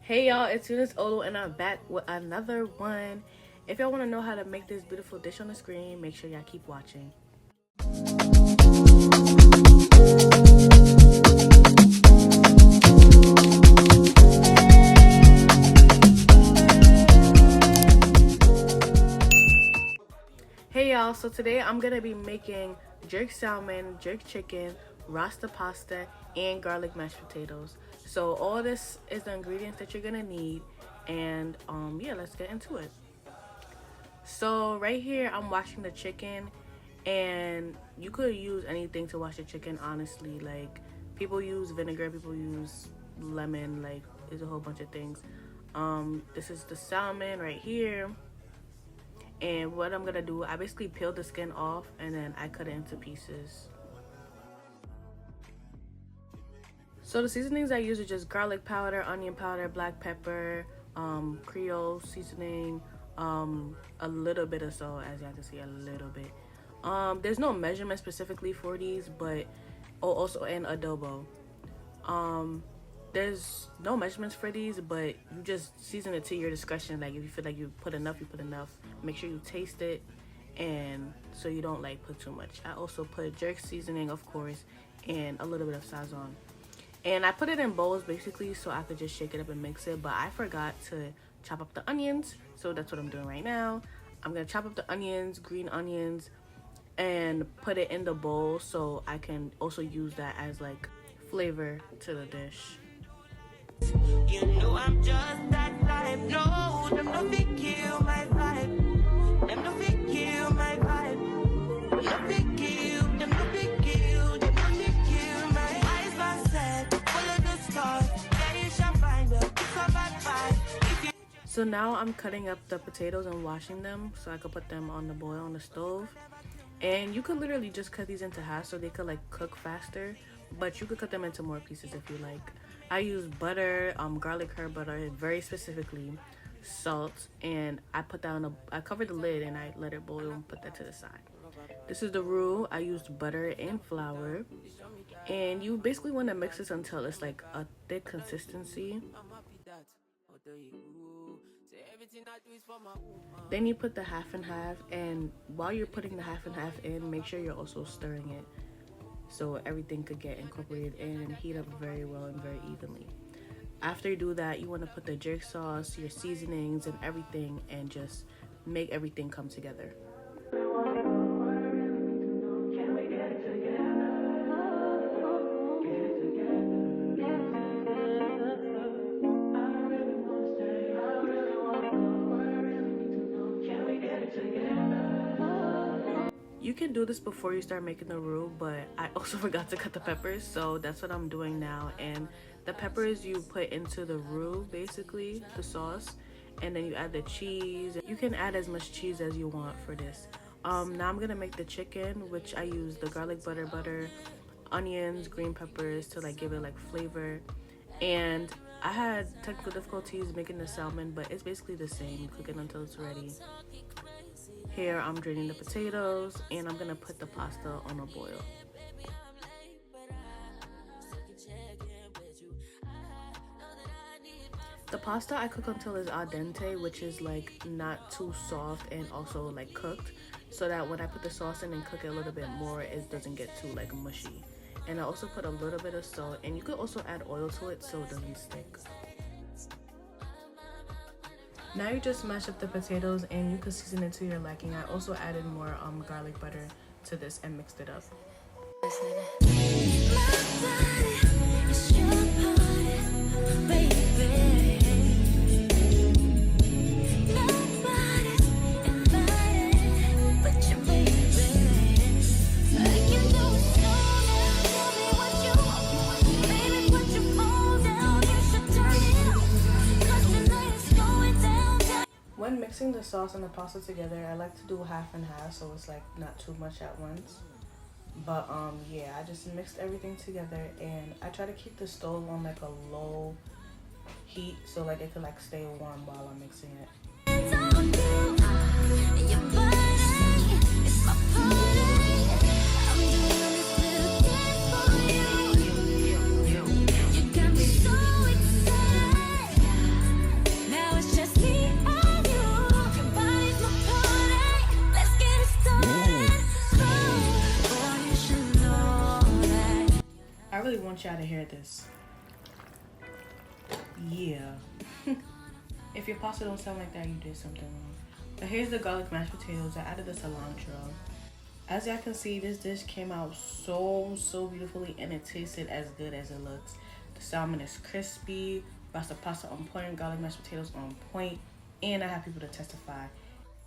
Hey y'all, it's Eunice Olo and I'm back with another one. If y'all want to know how to make this beautiful dish on the screen, make sure y'all keep watching. Hey y'all, so today I'm gonna be making jerk salmon, jerk chicken, Rasta pasta, and garlic mashed potatoes. So all this is the ingredients that you're gonna need, and yeah, let's get into it. So right here I'm washing the chicken, and you could use anything to wash the chicken, honestly. Like, people use vinegar, people use lemon, like there's a whole bunch of things. This is the salmon right here. And what I'm gonna do, I basically peel the skin off and then I cut it into pieces. So the seasonings I use are just garlic powder, onion powder, black pepper, Creole seasoning, a little bit of salt, as y'all can see, a little bit. There's no measurement specifically for these, but also and adobo. There's no measurements for these, but you just season it to your discretion. Like, if you feel like you put enough, you put enough. Make sure you taste it, and so you don't like put too much. I also put jerk seasoning, of course, and a little bit of sazon. And I put it in bowls basically so I could just shake it up and mix it, but I forgot to chop up the onions, so that's what I'm doing right now. I'm gonna chop up the onions, green onions, and put it in the bowl so I can also use that as like flavor to the dish. You know I'm just that type. No, them no fit kill my vibe. Them no fit kill my vibe. Them no fit kill. Them no fit kill. Them no fit kill my eyes. My set, full of the stars. Yeah, you shall find her. It's a bad vibe. So now I'm cutting up the potatoes and washing them so I could put them on the boil on the stove. And you could literally just cut these into half so they could like cook faster, but you could cut them into more pieces if you like. I use butter, garlic herb butter, very specifically, salt, and I put that on I covered the lid and I let it boil and put that to the side. This is the roux. I used butter and flour, and you basically want to mix this until it's like a thick consistency. Then you put the half and half, and while you're putting the half and half in, make sure you're also stirring it so everything could get incorporated in and heat up very well and very evenly. After you do that, you want to put the jerk sauce, your seasonings, and everything, and just make everything come together. You can do this before you start making the roux, but I also forgot to cut the peppers, so that's what I'm doing now. And the peppers you put into the roux, basically, the sauce, and then you add the cheese. You can add as much cheese as you want for this. Now I'm gonna make the chicken, which I use the garlic butter, onions, green peppers to like give it like flavor. And I had technical difficulties making the salmon, but it's basically the same. You cook it until it's ready. Here I'm draining the potatoes, and I'm gonna put the pasta on a boil. The pasta I cook until it's al dente, which is like not too soft and also like cooked, so that when I put the sauce in and cook it a little bit more, it doesn't get too like mushy. And I also put a little bit of salt, and you could also add oil to it so it doesn't stick. Now you just mash up the potatoes and you can season it to your liking. I also added more garlic butter to this and mixed it up. When mixing the sauce and the pasta together, I like to do half and half so it's like not too much at once. But yeah, I just mixed everything together, and I try to keep the stove on like a low heat so like it could like stay warm while I'm mixing it. I really want y'all to hear this. Yeah. If your pasta don't sound like that, you did something wrong. But here's the garlic mashed potatoes. I added the cilantro. As y'all can see, this dish came out so beautifully, and it tasted as good as it looks. The salmon is crispy, Rasta pasta on point, garlic mashed potatoes on point, and I have people to testify.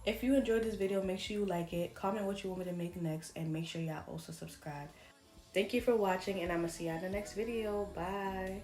If you enjoyed this video, make sure you like it, comment what you want me to make next, and make sure y'all also subscribe. Thank you for watching, and I'm gonna see y'all in the next video. Bye.